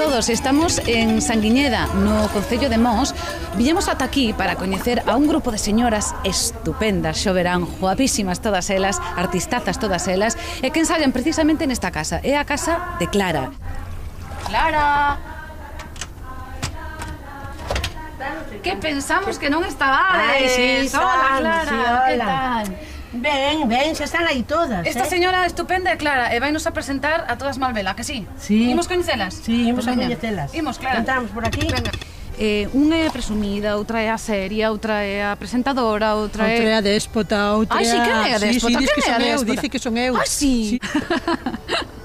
todos, estamos en Sanguiñeda, no concello de Mos. Viñemos ata aquí para coñecer a un grupo de señoras estupendas, xo verán, guapísimas todas elas, artistazas todas elas, e que ensayan precisamente nesta casa. É a casa de Clara. Clara! Que pensamos que non estabades? Ai, sí, hola, Clara, sí, que hola. tal? Ben, xa están aí todas. Esta señora estupenda é Clara e vainos a presentar a todas Malvela, que sí? Sí. Imos coñecelas? Sí, imos a Veña. coñecelas. Imos, Clara. Entramos por aquí. Venga. Unha é a presumida, outra é a seria, outra é a presentadora, outra é... Outra é a déspota, outra Ai, sí, que é a déspota? Sí, Que é a déspota? dice que son eu. Ah, sí?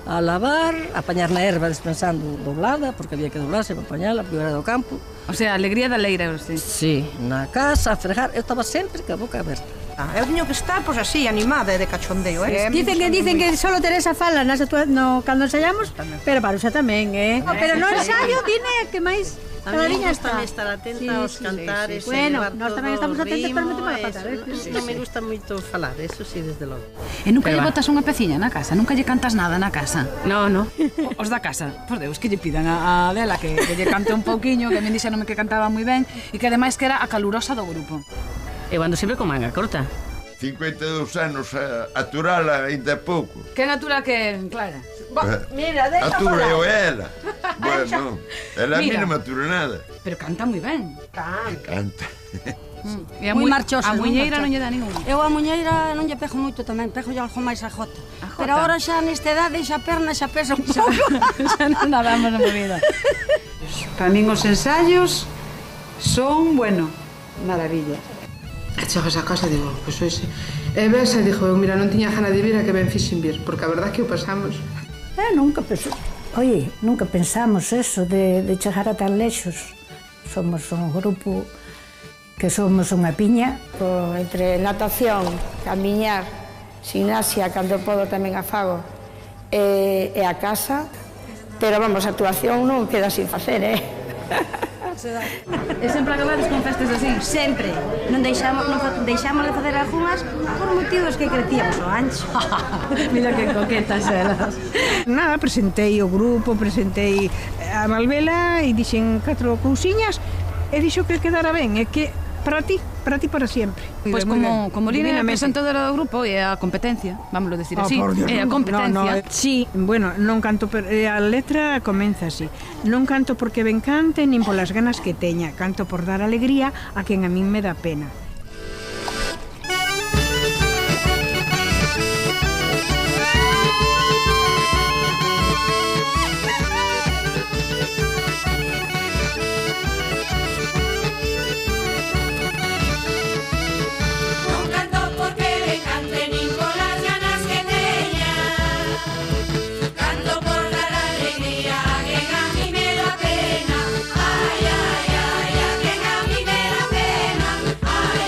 A lavar, a apañar na erva dispensando doblada, porque había que doblarse para apañala, porque era do campo. O sea, alegría da leira, sí. Sí, na casa, a fregar, eu estaba sempre ca boca aberta. Eu teño que estar, pois así, animada e de cachondeo, Dicen que solo Teresa fala cando ensayamos, pero Paruxa tamén, pero no ensayo, dine que máis Clariña está. Estar atenta aos cantares, Bueno, nós tamén estamos atentos, pero metemos a patar, Non me gusta moito falar, eso sí, desde logo. E nunca lle botas unha peciña na casa? Nunca lle cantas nada na casa? No. Os da casa? Por Deus, que lle pidan a dela que lle cante un pouquiño, que me dixeronme que cantaba moi ben e que ademais que era a calurosa do grupo. Eu ando sempre con manga corta. 52 anos a aturala ainda é pouco. Que natural que é, Clara? Mira, deixa Atura falar. eu a ela. Bueno, ela a mí Mira. non me atura nada. Pero canta moi ben. Canta. E a Moi marchosa, a moi muñeira marchosa. non lle dá ningún. Eu a muñeira non lle pego moito tamén, pego lle algo máis a jota. A jota? Pero agora xa nesta idade xa perna xa pesa un pouco. Xa non nadamos na movida. Para min os ensayos son, bueno, maravilla. E chegas a casa e digo, pois hoxe... E ves, e dixo, eu, mira, non tiña gana de vir a que ben fixen vir, porque a verdad que o pasamos. Nunca pensamos eso de chegar a tan lexos. Somos un grupo que somos unha piña. Entre natación, camiñar, gimnasia, cando podo tamén a fago, e a casa. Pero vamos, a actuación non queda sin facer, E sempre acabades con festas así? Sempre. Non deixamos de facer algunhas por motivos que crecíamos o ancho. Mira que coquetas elas. Nada, presentei o grupo, presentei a Malvela e dixen 4 cousiñas e dixo que quedara ben, e que para ti para sempre. Pois como Lina é presentadora do grupo é a competencia, vámoslo decir así, é a competencia. Sí, bueno, non canto, a letra comeza así. Non canto porque ben cante, nin polas ganas que teña. Canto por dar alegría a quen a min me dá pena. Ay,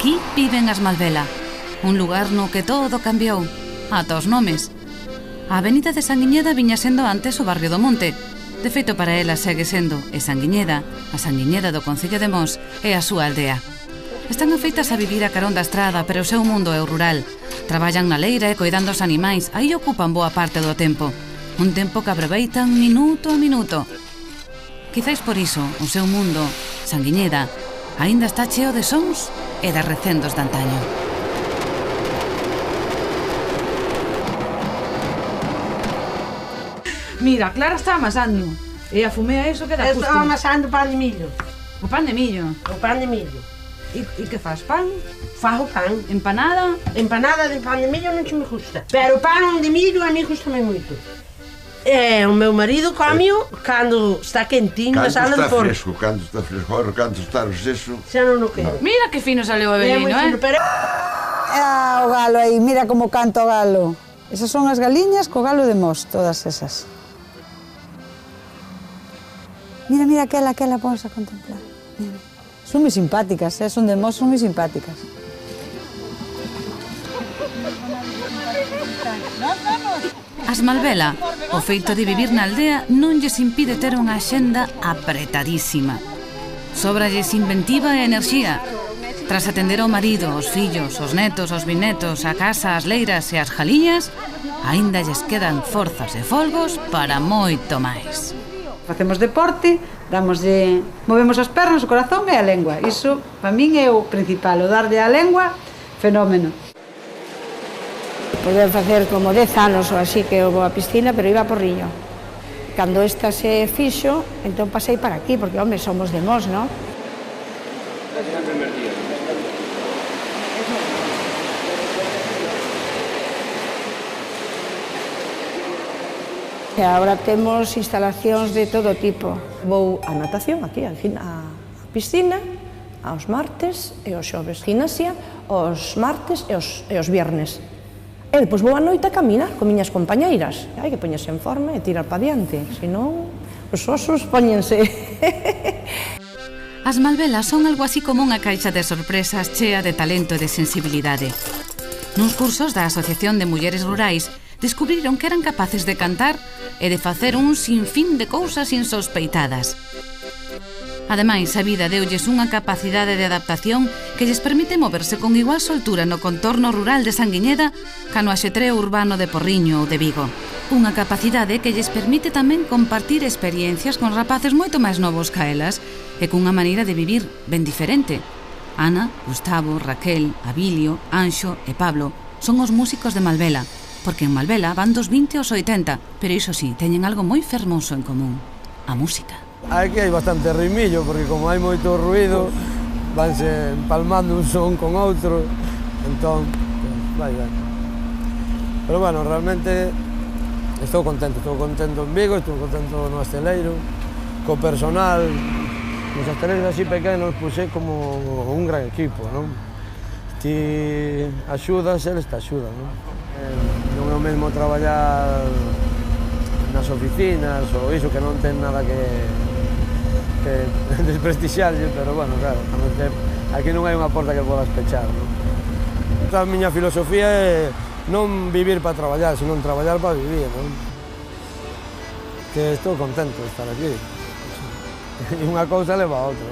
Aquí viven as Malvela, un lugar no que todo cambiou, ata os nomes. A avenida de Sanguiñeda viña sendo antes o barrio do Monte. De feito, para ela segue sendo a Sanguiñeda do concello de Mos e a súa aldea. Están afeitas a vivir a carón da estrada, pero o seu mundo é o rural. Traballan na leira e coidando os animais, aí ocupan boa parte do tempo. Un tempo que aproveitan minuto a minuto. Quizáis por iso, o seu mundo, Sanguiñeda, aínda está cheo de sons e de recendos de antaño. Mira, Clara está amasando. E a fumea iso que dá justo. Estou amasando pan de millo. O pan de millo. O pan de millo. E que faz? Pan? Fago pan. Empanada? Empanada de pan de millo non che me gusta. Pero o pan de millo a mí gustame moito. O meu marido come-o cando está quentinho na sala de forno. Cando está fresco, ora, cando está receso. Xa non o quero. Mira que fino saleu o Avelino, Pero... O galo aí, mira como canta o galo. Esas son as galiñas co galo de Mos, todas esas. Mira, aquela, vamos a contemplar. Mira. Son moi simpáticas, son de Mos, son moi simpáticas. As Malvela, o feito de vivir na aldea non lles impide ter unha axenda apretadísima. Sóbralles inventiva e enerxía. Tras atender ao marido, os fillos, os netos, os bisnetos, a casa, as leiras e as jaliñas, aínda lles quedan forzas e folgos para moito máis. Facemos deporte, movemos as pernas, o corazón e a lengua. Iso, para min, é o principal, o darlle a lengua, fenómeno. Podía facer como 10 anos ou así que eu vou á piscina, pero iba por Riño. Cando esta se fixo, entón pasei para aquí, porque, home, somos de Mos, non? E agora temos instalacións de todo tipo. Vou a natación aquí, a piscina, aos martes e aos xoves. Gimnasia, aos martes e aos viernes. E depois vou a noite a caminar con miñas compañeiras. Hai que poñerse en forma e tirar pa diante, senón os osos póñense. As Malvela son algo así como unha caixa de sorpresas chea de talento e de sensibilidade. Nuns cursos da Asociación de Mulleres Rurais descubriron que eran capaces de cantar e de facer un sinfín de cousas insospeitadas. Ademais, a vida deulles unha capacidade de adaptación que lles permite moverse con igual soltura no contorno rural de Sanguiñeda ca no axetreo urbano de Porriño ou de Vigo. Unha capacidade que lles permite tamén compartir experiencias con rapaces moito máis novos ca elas e cunha maneira de vivir ben diferente. Ana, Gustavo, Raquel, Abilio, Anxo e Pablo son os músicos de Malvela, porque en Malvela van dos 20 aos 80, pero iso sí, teñen algo moi fermoso en común, a música. Aquí hai bastante rimillo, porque como hai moito ruido, vanse empalmando un son con outro, entón, vai. Pero bueno, realmente estou contento en Vigo, estou contento no Asteleiro, co personal, nos asteleiros así pequenos, pois é como un gran equipo, non? Ti axudas, eles te axudan, non? Non é o mesmo traballar nas oficinas ou iso que non ten nada que desprestixiarlle, pero bueno, claro, aquí non hai unha porta que podas pechar, non? A miña filosofía é non vivir para traballar, senón traballar para vivir, non? Que estou contento de estar aquí. E unha cousa leva a outra.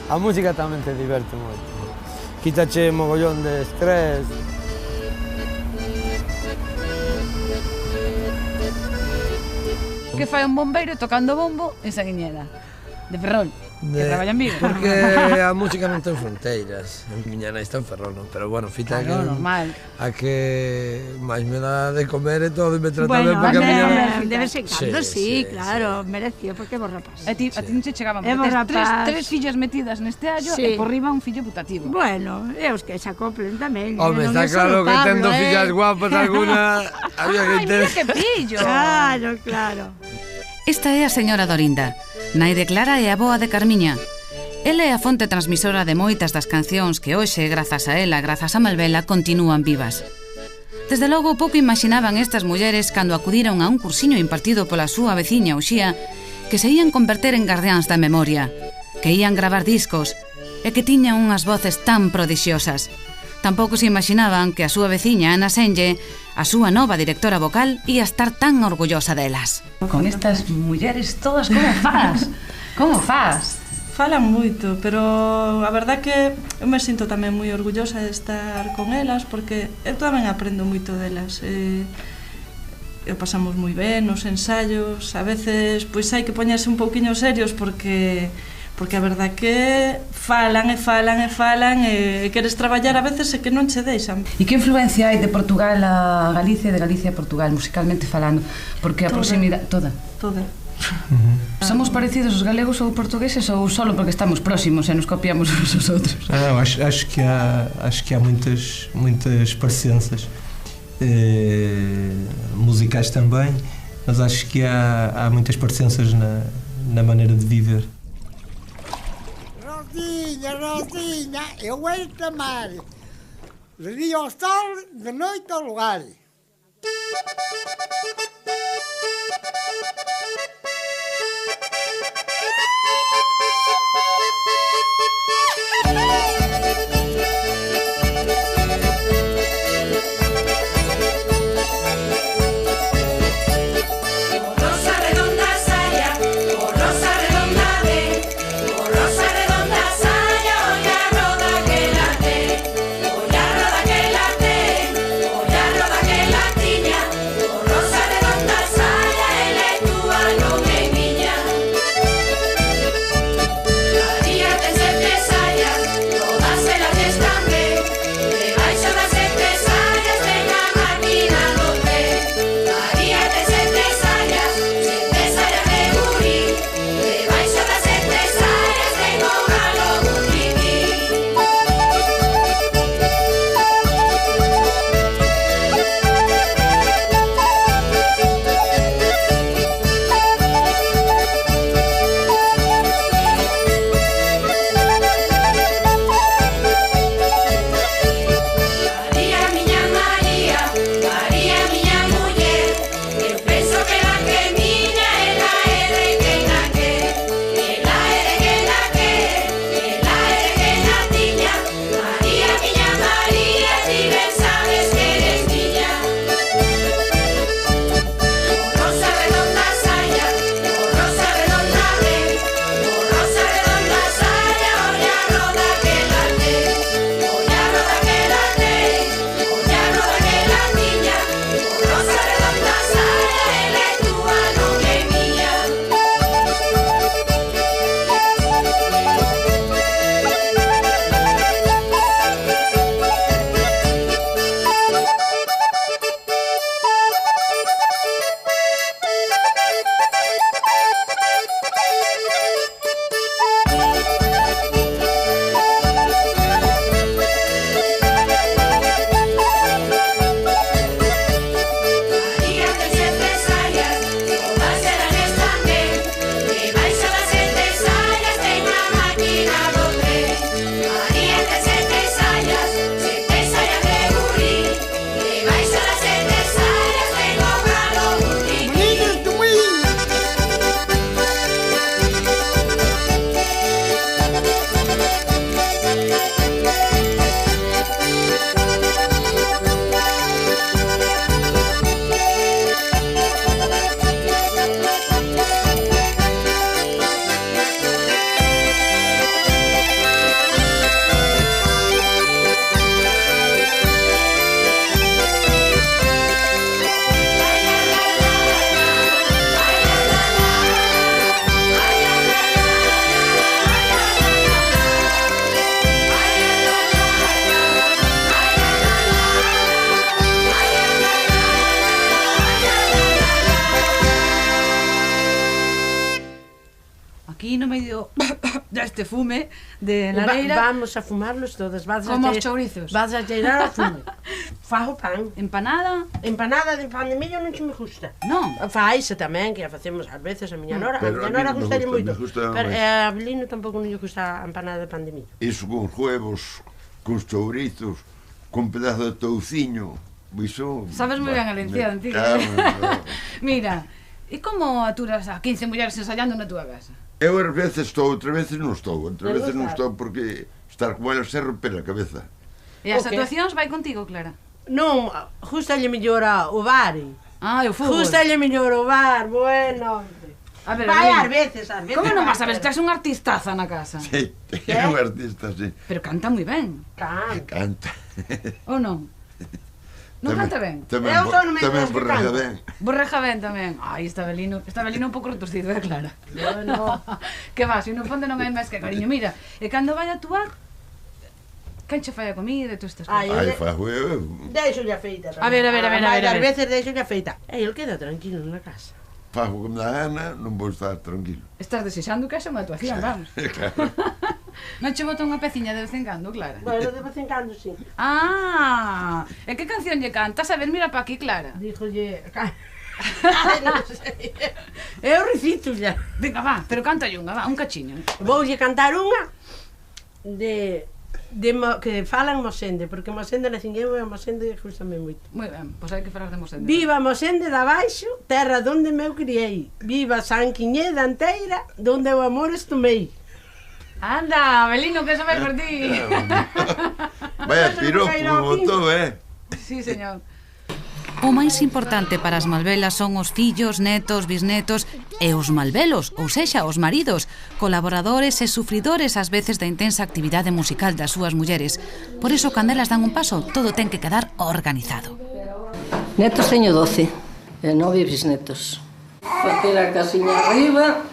A música tamén te diverte moito. Quítache mogollón de estrés. Que fai un bombeiro tocando bombo en Sanguiñeda, de Ferrol, que traballa en Vigo. Porque a música non ten fronteiras. Miña nai está en Ferrol, non? Pero bueno, fita claro, que normal. A que máis me dá de comer e todo e me trata bueno, ben porque a miña nai... de vez en cando, sí, claro, mereció, porque vos rapaz. A ti non se chegaban, porque tres fillas metidas neste allo e por riba un fillo putativo. Bueno, e os que se acoplen tamén. Home, está claro que tendo fillas guapas alguna había que ter... Ai, mira que pillo! Claro. Esta é a señora Dorinda, nai de Clara e avoa de Carmiña. Ela é a fonte transmisora de moitas das cancións que hoxe, grazas a ela, grazas a Malvela, continúan vivas. Desde logo, pouco imaginaban estas mulleres cando acudiron a un cursiño impartido pola súa veciña Uxía que se ían converter en gardiáns da memoria, que ían gravar discos e que tiñan unhas voces tan prodixiosas. Tampouco se imaginaban que a súa veciña Ana Senlle, a súa nova directora vocal, ia estar tan orgullosa delas. Con estas mulleres todas, como faz? Como faz? Falan moito, pero a verdad que eu me sinto tamén moi orgullosa de estar con elas, porque eu tamén aprendo moito delas. Eu pasamos moi ben nos ensaios, a veces pois hai que poñerse un pouquiño serios porque a verdad que falan e queres traballar a veces e que non che deixan. E que influencia hai de Portugal a Galicia e de Galicia a Portugal, musicalmente falando? Porque a proximidade... Toda. Somos parecidos os galegos ou portugueses ou solo porque estamos próximos e nos copiamos uns aos outros? Acho que há muitas parecenças musicais também, mas acho que há muitas parecenças na maneira de viver. Rosinha, eu hei de amar, de dia ao sol, de noite ao lugar. aquí no medio deste fume de lareira. Vamos a fumarlos todos. Como os chourizos. Vas a cheirar ao fume. Fajo pan. Empanada? Empanada de pan de millo non che me gusta. Non? Faise tamén, que a facemos ás veces a miña nora. A miña nora gustaría moito. Pero a Belino tampouco non lle gusta a empanada de pan de millo. Iso con huevos, con chourizos, con pedazo de touciño. Iso... Sabes moi ben a lección, tío. Mira, e como aturas a 15 mulleres ensayando na túa casa? Eu ás veces estou, outras veces non estou. Outras veces non estou porque estar como elas é romper a cabeza. E as actuacións vai contigo, Clara? Non, justalle mellora o bar. O fútbol. Justalle mellora o bar, bueno. A ver, vai ás veces. Como non vas a ver? Estás un artistaza na casa. Sí, é un artista, sí. Pero canta moi ben. Canta. Ou non? Non canta ben? Tamén borreja ben. Borreja ben tamén. Ai, está Belino un pouco retorcido, Clara? Bueno. Que va, se no fondo non hai máis que cariño. Mira, e cando vai a actuar, quen che fai a comida e tú estas cosas? Ai, fago eu. Deixo-lle a feita tamén. A ver. Ás veces deixo-lle a feita. E el queda tranquilo na casa. Fago como da gana, non vou estar tranquilo. Estás desexando que haxa unha actuación, vamos. Claro. Non che bota unha peciña de vez en cando, Clara? Bueno, de vez en cando, sí. E que canción lle cantas? A ver, mira pa aquí, Clara. Díjolle... non sei. Eu recito xa. Venga, va, pero canta unha, va, un cachiño. Voulle cantar unha que falan Mosende, porque Mosende na cingueu e Mosende gustame moito. Moi ben, pois hai que falar de Mosende. Viva Mosende da Baixo, terra donde meu criei. Viva San Quiñé da Anteira, donde o amor estumei. Anda, Belino, que eso vai por ti. Vaya piropo, botou, Sí, señor. O máis importante para as Malvelas son os fillos, netos, bisnetos e os malvelos, ou sexa, os maridos, colaboradores e sufridores ás veces da intensa actividade musical das súas mulleres. Por iso, cando elas dan un paso, todo ten que quedar organizado. Netos teño 12, e 9 bisnetos. Facer a casiña arriba,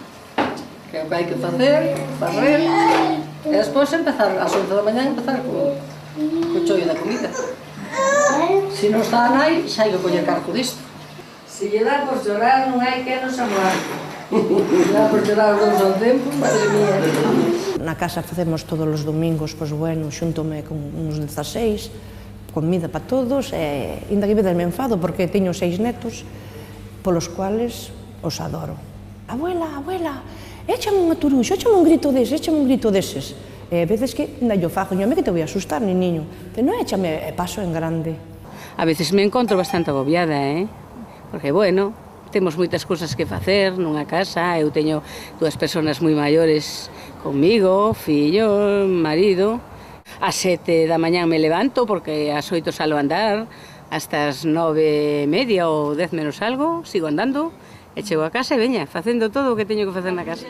que é o que hai que facer, barrer, e despois empezar, ás 11 da mañá, empezar co chollo da comida. Se non está a nai, xa hai que coller cargo disto. Se lle dá por chorar, non hai que nos aguante. Se dá por chorar os dous ao tempo, madre mía. Na casa facemos todos os domingos, pois bueno, xuntome con uns 16, comida para todos, e ainda que veces me enfado porque teño 6 netos, polos cuales os adoro. Abuela, échame unha turuxa, échame un grito deses. E a veces que ainda yo fago, non é que te voy a asustar, ni niño, pero non échame e paso en grande. A veces me encontro bastante agobiada, porque, bueno, temos moitas cousas que facer nunha casa, eu teño 2 persoas moi maiores comigo, fillo, marido. Ás 7 da mañá me levanto porque ás 8 salo a andar, hasta as 9:30 ou 10 menos algo, sigo andando e chego a casa e veña, facendo todo o que teño que facer na casa.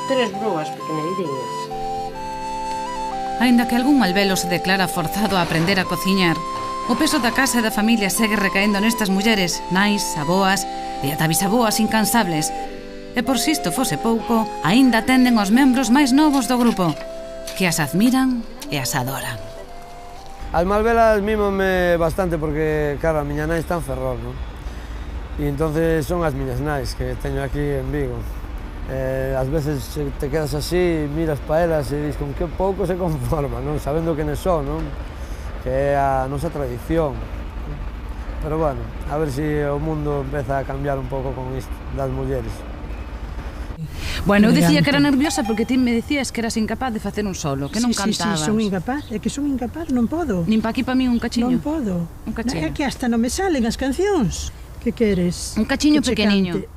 3 bruas pequeneirinhas. Aínda que algún malvelo se declara forzado a aprender a cociñar, o peso da casa e da familia segue recaendo nestas mulleres, nais, aboas e ata bisaboas incansables. E por si isto fose pouco, aínda atenden os membros máis novos do grupo, que as admiran e as adoran. As malvelas mímome bastante porque, claro, a miña nai está en Ferrol, non? E entonces son as miñas nais que teño aquí en Vigo. Ás veces te quedas así, miras para elas e dis con que pouco se conforma, non? Sabendo quenes son, non? Que é a nosa tradición. Pero bueno, a ver se o mundo empeza a cambiar un pouco con isto das mulleres. Bueno, eu dicía que era nerviosa porque ti me dicías que eras incapaz de facer un solo, que non cantabas. Sí, son incapaz, é que son incapaz, non podo. Nin pa aquí pa mí un cachiño? Non podo. Un cachiño. É que hasta non me salen as cancións. Que queres? Un cachiño pequeniño.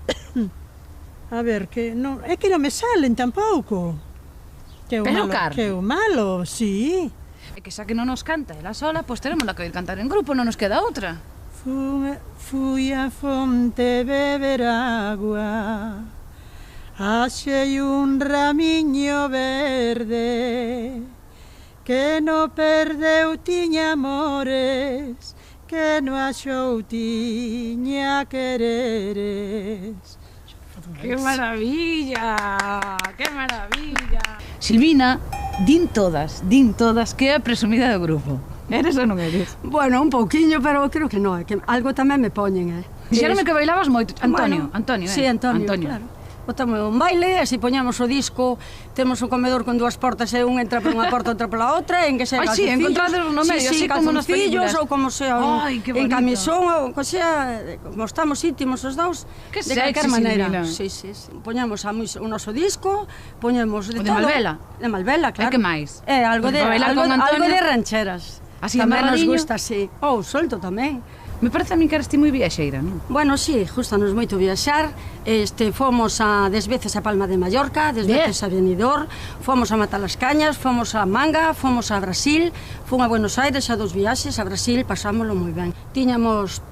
A ver, que non, é que non me salen tampouco. Que Pero Carmen. Que o malo, sí. É que xa que non nos canta ela sola, pois teremos que ir cantar en grupo, non nos queda outra. Fui a fonte beber agua, achei un ramiño verde, que no perdeu tiña amores, que no achou tiña quereres. ¡Qué maravilla! ¡Qué maravilla! Silvina, din todas que é a presumida do grupo. Eres ou non eres? Bueno, un pouquiño, pero creo que non, que algo tamén me poñen, Dixéronme que bailabas moito. Antonio, Sí, Antonio, claro. Botamos un baile, así poñamos o disco, temos un comedor con 2 portas e un entra por unha porta, outra pola outra, en que sea calzoncillos. Ai, sí, encontrados no medio, así como nas películas. Ou como sea, en camisón, ou como sea, como estamos íntimos os dous, de calquer maneira. Sí, poñamos o noso disco, poñemos de todo. O de Malvela? De Malvela, claro. E que máis? Algo de rancheras. Así tamén nos amarradiño? gusta, sí. Ou solto tamén. Me parece a mí que eres ti moi viaxeira, non? Bueno, sí, gustanos moito viaxar. Fomos a 10 veces a Palma de Mallorca, 10 veces a Benidorm, fomos a Matalascañas, fomos a Manga, fomos a Brasil, fomos a Buenos Aires a 2 viaxes, a Brasil pasámoslo moi ben. Tiñamos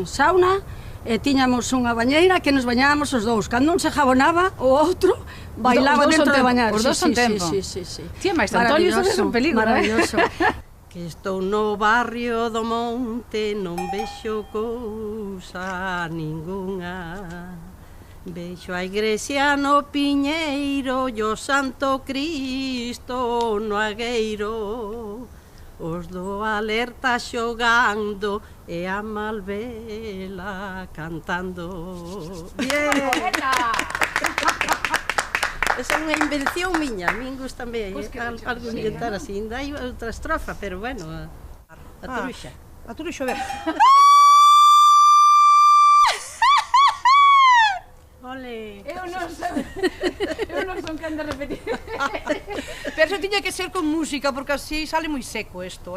sauna, e tiñamos unha bañeira que nos bañábamos os dous. Cando un se jabonaba, o outro bailaba dentro de bañar. Os dous son tempo. Sí. Tía, máis Antonio, iso é un peligro, maravilloso. Que estou no barrio do monte, non vexo cousa ningunha. Vexo a igrexa no Piñeiro e o Santo Cristo no Agueiro. Os do Alerta xogando e a Malvela cantando. Bien! Esa é unha invención miña, a min gustame algo inventar así. Ainda hai outra estrofa, pero bueno, a Turuxa. A Turuxa, a ver. Ole! Eu non son quen de repetir. Pero eso tiña que ser con música, porque así sale moi seco isto,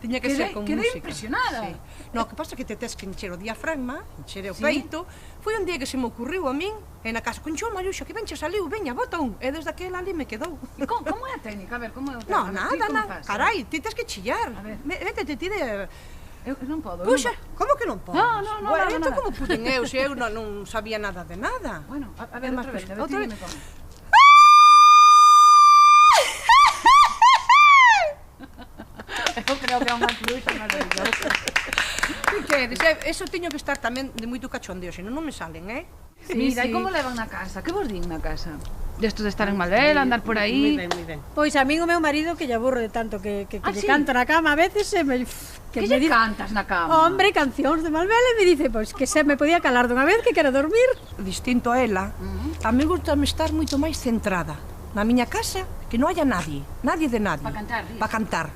Tiña que ser con música. Quedei impresionada. No, que pasa que te tes que encher o diafragma, encher o peito. Foi un día que se me ocurriu a min, na casa, conxo, Mariuxa, que ben che saliu, veña, bota un. E desde aquela ali me quedou. E como é a técnica? A ver, como é o técnica? No, nada. Carai, ti tes que chillar. A ver. Vete, ti de... Eu non podo. Puxa, como que non podes? No, bueno, nada. Entón como puden eu, se eu non sabía nada de nada. Bueno, a ver, outra vez, me como. Eu creo que é unha fluxa maravillosa. Eso teño que estar tamén de moito cachondeo, senón non me salen, Mira, e como levan na casa? Que vos din na casa? Destos de estar en Malvela, andar por aí... Moi ben. Pois a min o meu marido que lle aburre de tanto que lle canto na cama a veces e me... Que lle cantas na cama? Hombre, cancións de Malvela e me dice, pois que se me podía calar dunha vez que quero dormir. Distinto a ela, a mí gustame estar moito máis centrada na miña casa, que non haya nadie de nadie. Para cantar.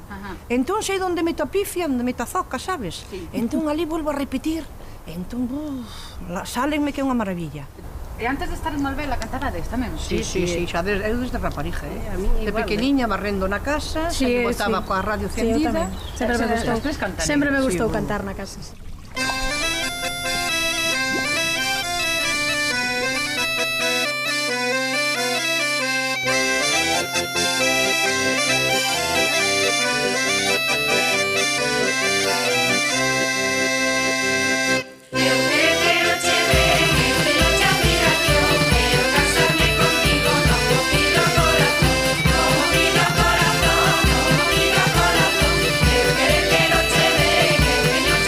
Entón sei onde meto a pifia, onde meto a zoca, sabes? Entón ali volvo a repetir. Entón, sálenme que é unha maravilla. E antes de estar en Malvela, cantarades tamén? Sí, xa eu desde raparija, de pequeniña barrendo na casa, sempre botaba coa radio encendida. Sempre me gustou cantar na casa.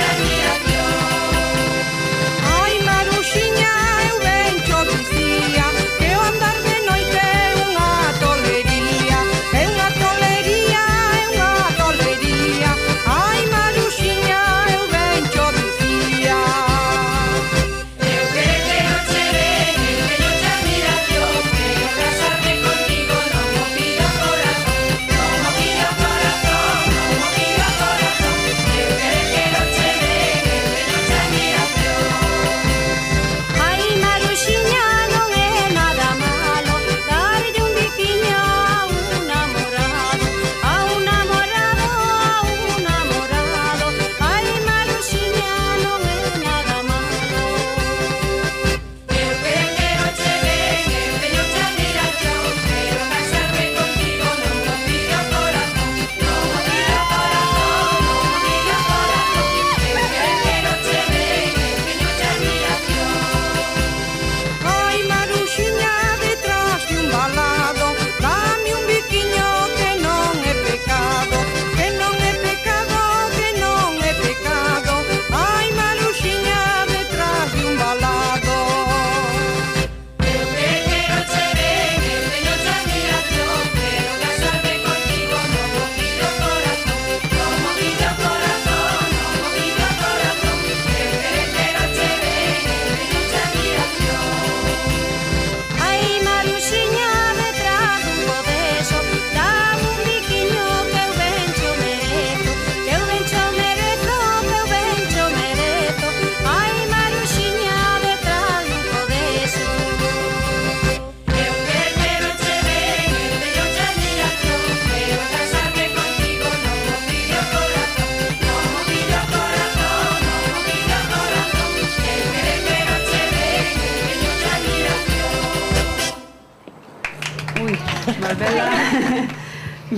Mira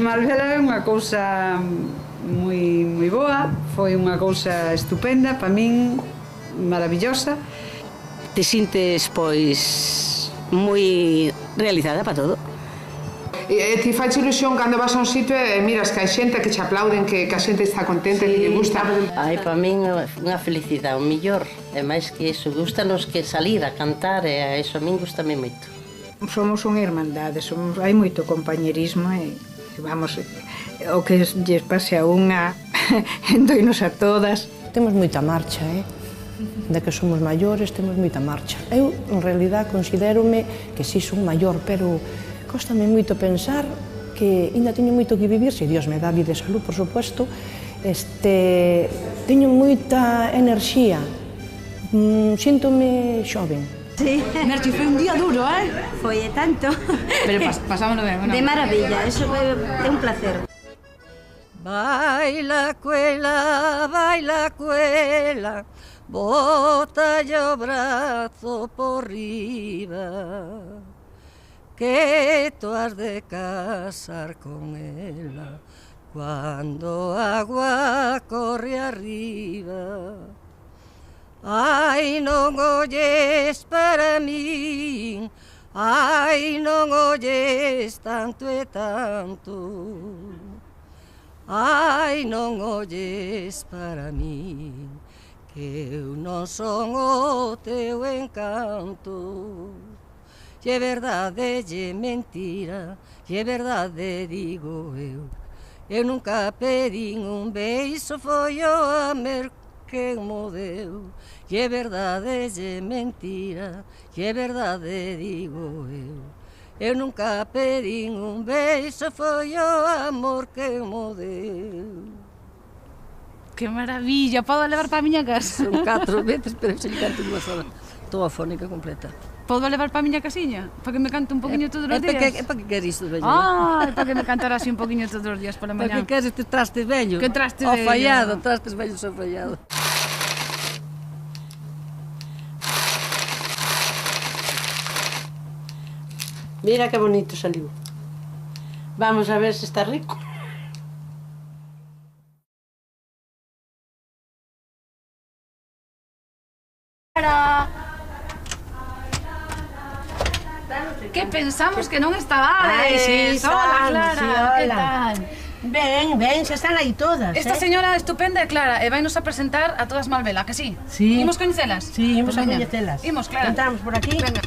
Malvela é unha cousa moi boa, foi unha cousa estupenda, para min maravillosa. Te sintes, pois, moi realizada para todo. E ti fai ilusión cando vas a un sitio e miras que hai xente que che aplauden, que a xente está contenta, que lle gusta. Ai, para min é unha felicidade, o mellor. É máis que iso, gustanos que salir a cantar e iso a min gustame moito. Somos unha irmandade, hai moito compañerismo e vamos, o que lles pase a unha, endoinos a todas. Temos moita marcha, de que somos maiores, temos moita marcha. Eu, en realidad, considérome que si son maior, pero cóstame moito pensar que ainda teño moito que vivir, se Dios me dá vida e salud, por supuesto. Teño moita enerxía, síntome xoven. Sí. Merchi, foi un día duro, Foi tanto. Pero pasámonos ben, non? De maravilla, eso é un placer. Baila cuela, bota o brazo por riba, que tú has de casar con ela cuando agua corre arriba. Ai, non olles para min, ai, non olles tanto e tanto. Ai, non olles para min, que eu non son o teu encanto. E é verdade, e mentira, e é verdade, digo eu. Eu nunca pedín un beiso, foi o amor que mo deu. E é verdade, e mentira, e é verdade, digo eu. Eu nunca pedín un beiso, foi o amor que mo deu. Que maravilla, podo levar para a miña casa? Son 4 veces, pero se canto unha sola, toda fónica completa. Podo levar para a miña casiña? Para que me cante un poquinho todos os días? É para que queres isto, vello? Para que me cantara así un poquinho todos os días pola mañá. Para que queres este traste vello? Que traste vello? O fallado, trastes vellos o fallado. Mira que bonito saliu. Vamos a ver se está rico. Que pensamos que non estabades? Hola, Clara, que tal? Ben, xa están aí todas. Esta señora estupenda é Clara e vai nos a presentar a todas Malvela, que sí? Sí. Imos coñecelas? Sí, imos a coñecelas. Imos, Clara. Entramos por aquí. Venga.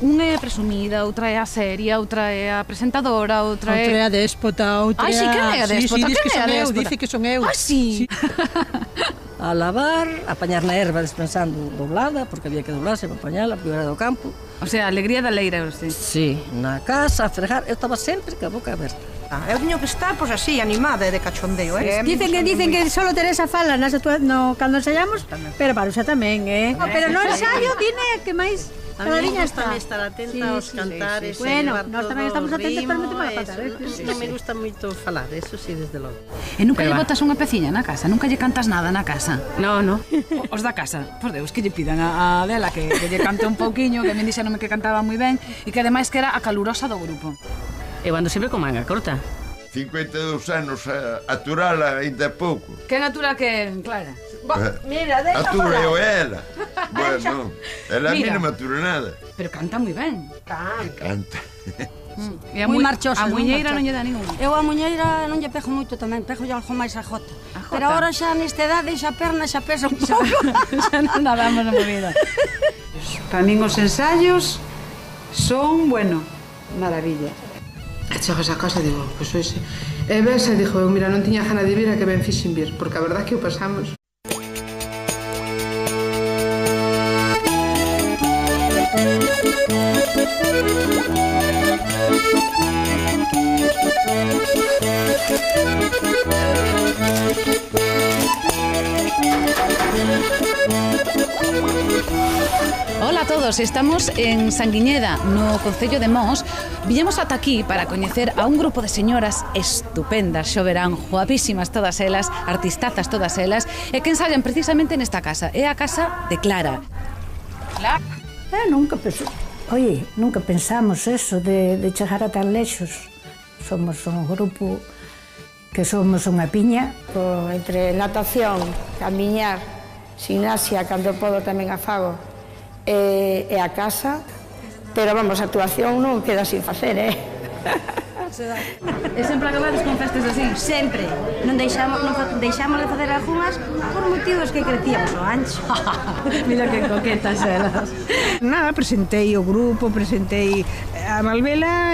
Unha é a presumida, outra é a seria, outra é a presentadora, outra é a déspota, outra é... Ai, sí, que é a déspota? Sí, dice que son eu. Ah, sí? A lavar, a apañar na erva dispensando doblada, porque había que doblarse para apañala, porque era do campo. O sea, alegría da leira, sí. Sí, na casa, a fregar, eu estaba sempre ca boca aberta. Eu teño que estar, pois así, animada e de cachondeo, Dicen que solo Teresa fala cando ensaiamos, pero Baruxa tamén, Pero no ensayo, dine que máis... A mí me gusta estar atenta aos cantares. Bueno, nós tamén estamos atentos, pero metemos a patar, Non me gusta moito falar, eso sí, desde logo. E nunca lle botas unha peciña na casa? Nunca lle cantas nada na casa? No. Os da casa, por Deus, que lle pidan a dela que lle cante un pouquiño, que me dixeronme que cantaba moi ben e que ademais que era a calurosa do grupo. Eu ando sempre con manga corta. 52 anos a aturala ainda é pouco. Que natural que é, Clara? Mira, deixa atura falar. eu ela. Bueno, ela a mí non me atura nada. Pero canta moi ben. Canta. E moi marchosa. A muñeira non lle dá ningún. Eu a muñeira non lle pego moito tamén, pego lle algo máis a jota. Pero agora xa nesta idade xa perna xa pesa un pouco. Xa non nadamos na movida. Para min os ensayos son, bueno, maravilla. E chegas a casa e digo, pois hoxe... E ves, e dixo, eu, mira, non tiña gana de vir a que ben fixen vir, porque a verdad que o pasamos. Hola a todos, estamos en Sanguiñeda, no concello de Mos. Viñemos ata aquí para coñecer a un grupo de señoras estupendas, xo verán, guapísimas todas elas, artistazas todas elas, e que ensayan precisamente nesta casa. É a casa de Clara. Clara? Nunca pensamos eso de chegar a tan lexos. Somos un grupo que somos unha piña. Entre natación, camiñar, gimnasia, cando podo tamén a fago, e a casa, pero vamos, a actuación non queda sin facer, E sempre acabades con festas así? Sempre. Non deixamos de facer algunhas por motivos que crecíamos o ancho. Mira que coquetas elas. Nada, presentei o grupo, presentei a Malvela.